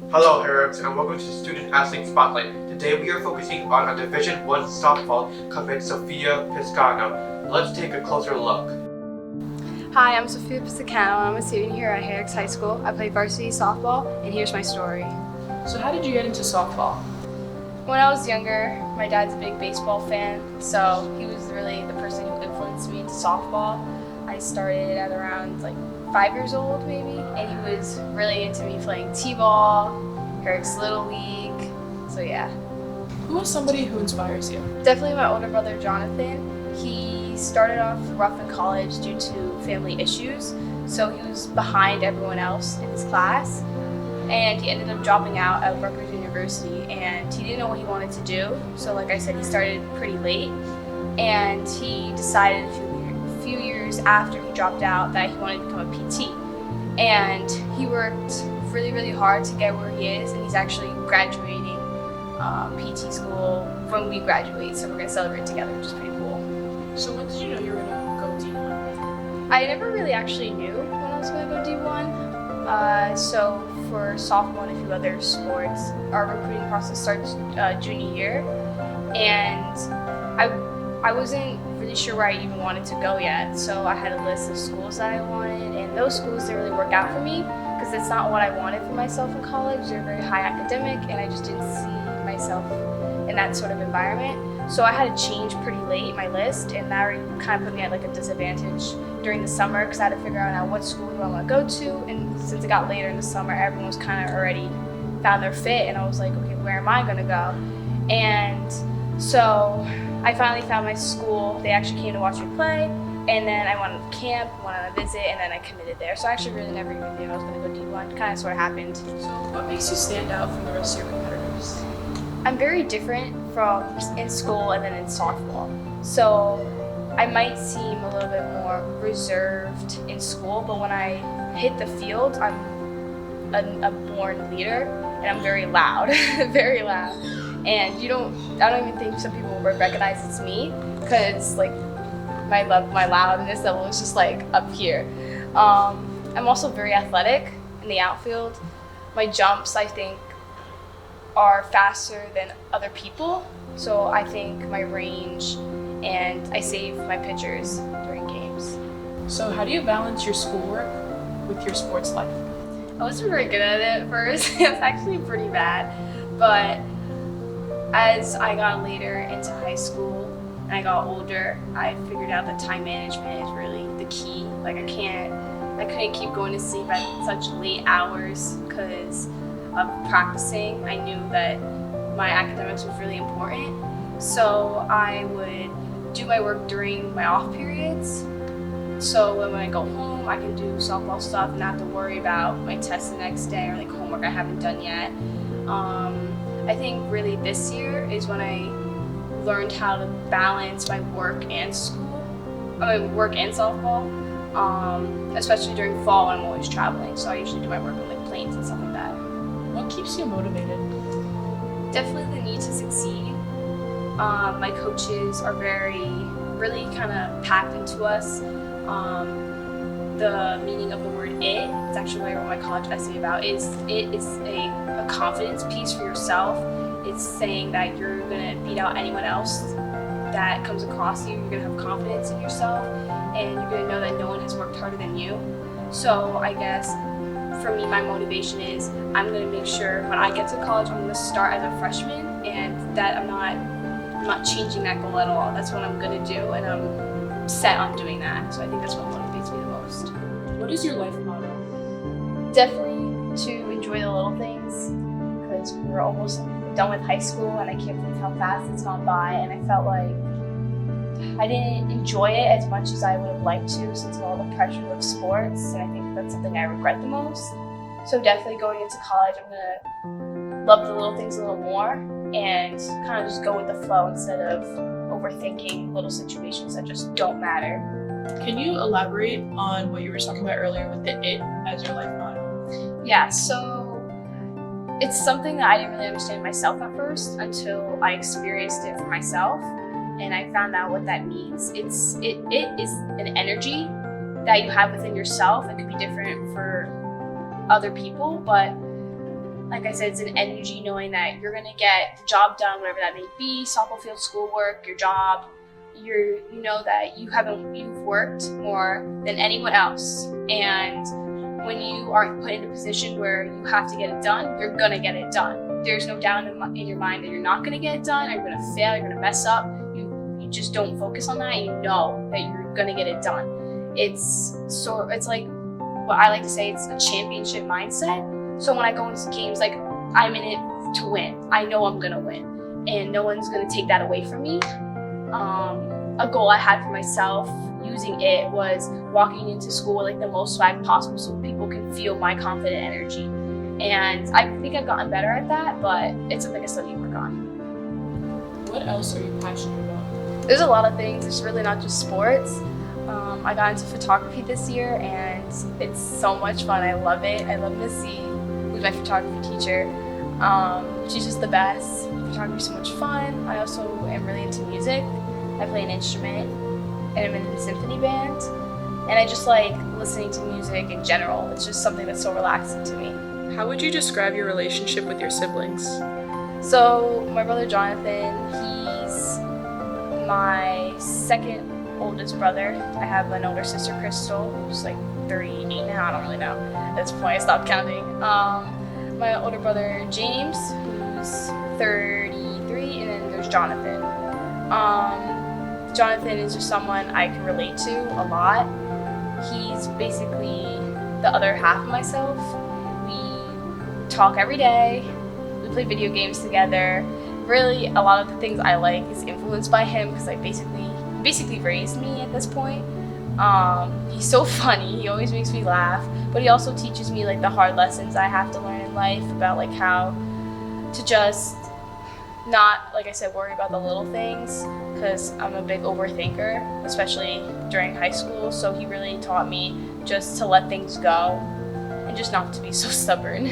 Hello, Herricks, and welcome to Student Athlete Spotlight. Today we are focusing on a Division I softball commit, Sophia Piscano. Let's take a closer look. Hi, I'm Sophia Piscano. I'm a student here at Herricks High School. I play varsity softball, and here's my story. So how did you get into softball? When I was younger, my dad's a big baseball fan, so he was really the person who influenced me into softball. I started at around 5 years old maybe, and he was really into me playing t-ball, Herricks Little League, so yeah. Who is somebody who inspires you? Definitely my older brother Jonathan. He started off rough in college due to family issues, so he was behind everyone else in his class, and he ended up dropping out at Rutgers University, and he didn't know what he wanted to do. So like I said, he started pretty late, and he decided a few years after he dropped out that he wanted to become a PT. And he worked really, really hard to get where he is, and he's actually graduating PT school when we graduate, so we're going to celebrate together, which is pretty cool. So when did you know you were going to go D1? I never really actually knew when I was going to go D1. So for softball and a few other sports, our recruiting process starts junior year, and I wasn't really sure where I even wanted to go yet. So I had a list of schools that I wanted, and those schools didn't really work out for me because it's not what I wanted for myself in college. They're very high academic, and I just didn't see myself in that sort of environment. So I had to change pretty late my list, and that really kind of put me at a disadvantage during the summer because I had to figure out now what school do I want to go to. And since it got later in the summer, everyone was kind of already found their fit, and I was like, okay, where am I going to go? And so I finally found my school. They actually came to watch me play, and then I went on camp, went on a visit, and then I committed there. So I actually really never even knew I was going to go D1. Kind of sort of happened. So what makes you stand out from the rest of your competitors? I'm very different from in school and then in softball. So I might seem a little bit more reserved in school, but when I hit the field, I'm a born leader, and I'm very loud, very loud. And I don't even think some people will recognize it's me because my loudness level is just up here. I'm also very athletic in the outfield. My jumps, I think, are faster than other people, so I think my range, and I save my pitchers during games. So how do you balance your schoolwork with your sports life? I wasn't very good at it at first. It was actually pretty bad, but as I got later into high school and I got older, I figured out that time management is really the key. I couldn't keep going to sleep at such late hours because of practicing. I knew that my academics was really important, so I would do my work during my off periods. So when I go home, I can do softball stuff and not have to worry about my tests the next day or homework I haven't done yet. I think really this year is when I learned how to balance my work and work and softball, especially during fall when I'm always traveling. So I usually do my work on planes and stuff like that. What keeps you motivated? Definitely the need to succeed. My coaches are really kind of packed into us. The meaning of the word it, it's actually what I wrote my college essay about, is a confidence piece for yourself. It's saying that you're gonna beat out anyone else that comes across you. You're gonna have confidence in yourself, and you're gonna know that no one has worked harder than you. So I guess for me, my motivation is I'm gonna make sure when I get to college, I'm gonna start as a freshman, and that I'm not changing that goal at all. That's what I'm gonna do, and I'm set on doing that. So I think that's what motivates me the most. What is your life motto? Definitely to enjoy the little things, because we're almost done with high school, and I can't believe how fast it's gone by, and I felt like I didn't enjoy it as much as I would have liked to since of all the pressure of sports, and I think that's something I regret the most. So definitely going into college, I'm gonna love the little things a little more and kind of just go with the flow instead of overthinking little situations that just don't matter. Can you elaborate on what you were talking about earlier with the it as your life motto? Yeah, so it's something that I didn't really understand myself at first until I experienced it for myself, and I found out what that means. It is an energy that you have within yourself. It could be different for other people, but like I said, it's an energy knowing that you're gonna get the job done, whatever that may be, softball field, schoolwork, your job. You know that you've worked more than anyone else, and when you are put in a position where you have to get it done, you're gonna get it done. There's no doubt in your mind that you're not gonna get it done, or you're gonna fail, you're gonna mess up. You just don't focus on that. You know that you're gonna get it done. It's like what I like to say, it's a championship mindset. So when I go into games, like, I'm in it to win. I know I'm gonna win, and no one's gonna take that away from me. A goal I had for myself using it was walking into school with like the most swag possible so people can feel my confident energy. And I think I've gotten better at that, but it's something I still need to work on. What else are you passionate about? There's a lot of things. It's really not just sports. I got into photography this year, and it's so much fun. I love it. I love Missy, who's my photography teacher. She's just the best. Photography is so much fun. I also am really into music. I play an instrument, and I'm in the symphony band. And I just like listening to music in general. It's just something that's so relaxing to me. How would you describe your relationship with your siblings? So my brother Jonathan, he's my second oldest brother. I have an older sister, Crystal, who's like 38 now. I don't really know. At this point, I stopped counting. My older brother James, who's 33, and then there's Jonathan. Jonathan is just someone I can relate to a lot. He's basically the other half of myself. We talk every day. We play video games together. Really, a lot of the things I like is influenced by him because he basically raised me at this point. He's so funny. He always makes me laugh, but he also teaches me like the hard lessons I have to learn in life about like how to just not, like I said, worry about the little things, because I'm a big overthinker, especially during high school. So he really taught me just to let things go and just not to be so stubborn.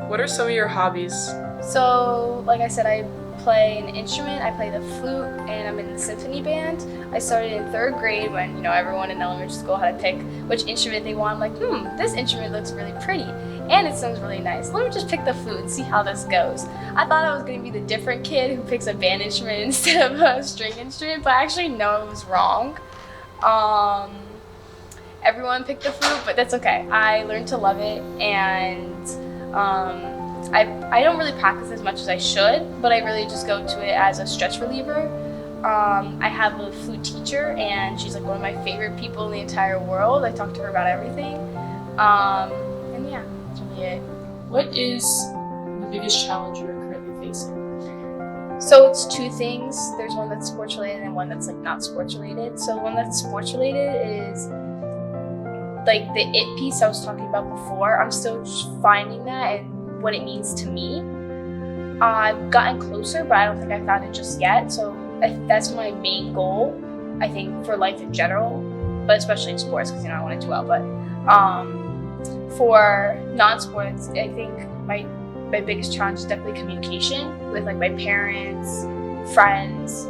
What are some of your hobbies? So, like I said, I play an instrument. I play the flute, and I'm in the symphony band. I started in 3rd grade when, everyone in elementary school had to pick which instrument they want. I'm like, this instrument looks really pretty, and it sounds really nice. Let me just pick the flute and see how this goes. I thought I was going to be the different kid who picks a band instrument instead of a string instrument, but actually, no, I was wrong. Everyone picked the flute, but that's okay. I learned to love it, and I don't really practice as much as I should, but I really just go to it as a stress reliever. I have a flute teacher, and she's like one of my favorite people in the entire world. I talk to her about everything. And yeah, that's really it. What is the biggest challenge you are currently facing? So it's 2 things. There's one that's sports related and one that's like not sports related. So the one that's sports related is like the it piece I was talking about before. I'm still finding that and what it means to me. I've gotten closer, but I don't think I found it just yet. So that's my main goal, I think, for life in general, but especially in sports, because I want to do well. But for non-sports, I think my biggest challenge is definitely communication with like my parents, friends.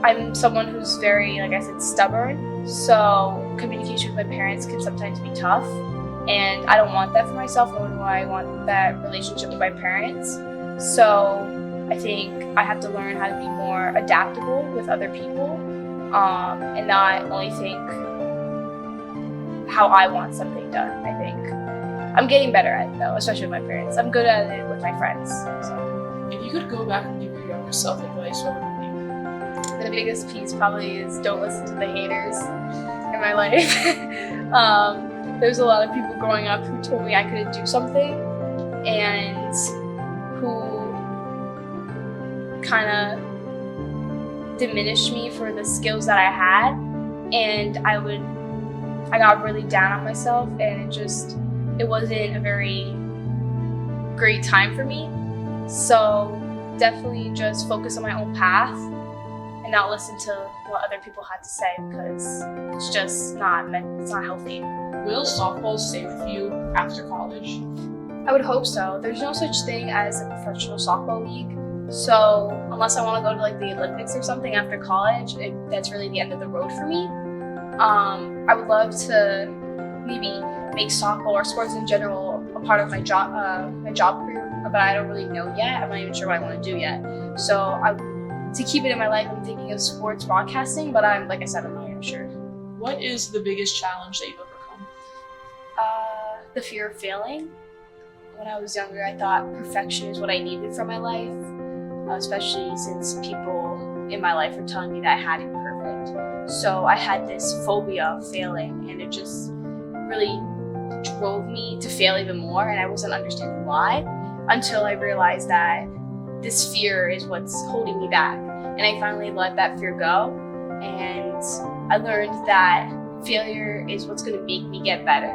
I'm someone who's very, like I said, stubborn. So communication with my parents can sometimes be tough, and I don't want that for myself, nor do I want that relationship with my parents. So I think I have to learn how to be more adaptable with other people, and not only think how I want something done. I think I'm getting better at it though, especially with my parents. I'm good at it with my friends. So If you could go back and give your younger self advice, what would it be? the biggest piece probably is don't listen to the haters in my life. There's a lot of people growing up who told me I couldn't do something, and who kind of diminished me for the skills that I had, and I got really down on myself, and it wasn't a very great time for me. So definitely just focus on my own path and not listen to what other people had to say, because it's just it's not healthy. Will softball stay with you after college? I would hope so. There's no such thing as a professional softball league. So unless I want to go to like the Olympics or something after college, that's really the end of the road for me. I would love to maybe make softball or sports in general a part of my job career, but I don't really know yet. I'm not even sure what I want to do yet. So to keep it in my life, I'm thinking of sports broadcasting, but like I said, I'm not even sure. What is the biggest challenge that you've overcome? The fear of failing. When I was younger, I thought perfection is what I needed for my life, especially since people in my life were telling me that I had to be perfect. So I had this phobia of failing, and it just really drove me to fail even more, and I wasn't understanding why until I realized that this fear is what's holding me back. And I finally let that fear go, and I learned that failure is what's going to make me get better.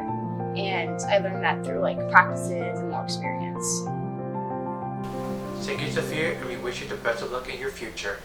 And I learned that through like practices and more experience. Thank you, Sophia, and we wish you the best of luck in your future.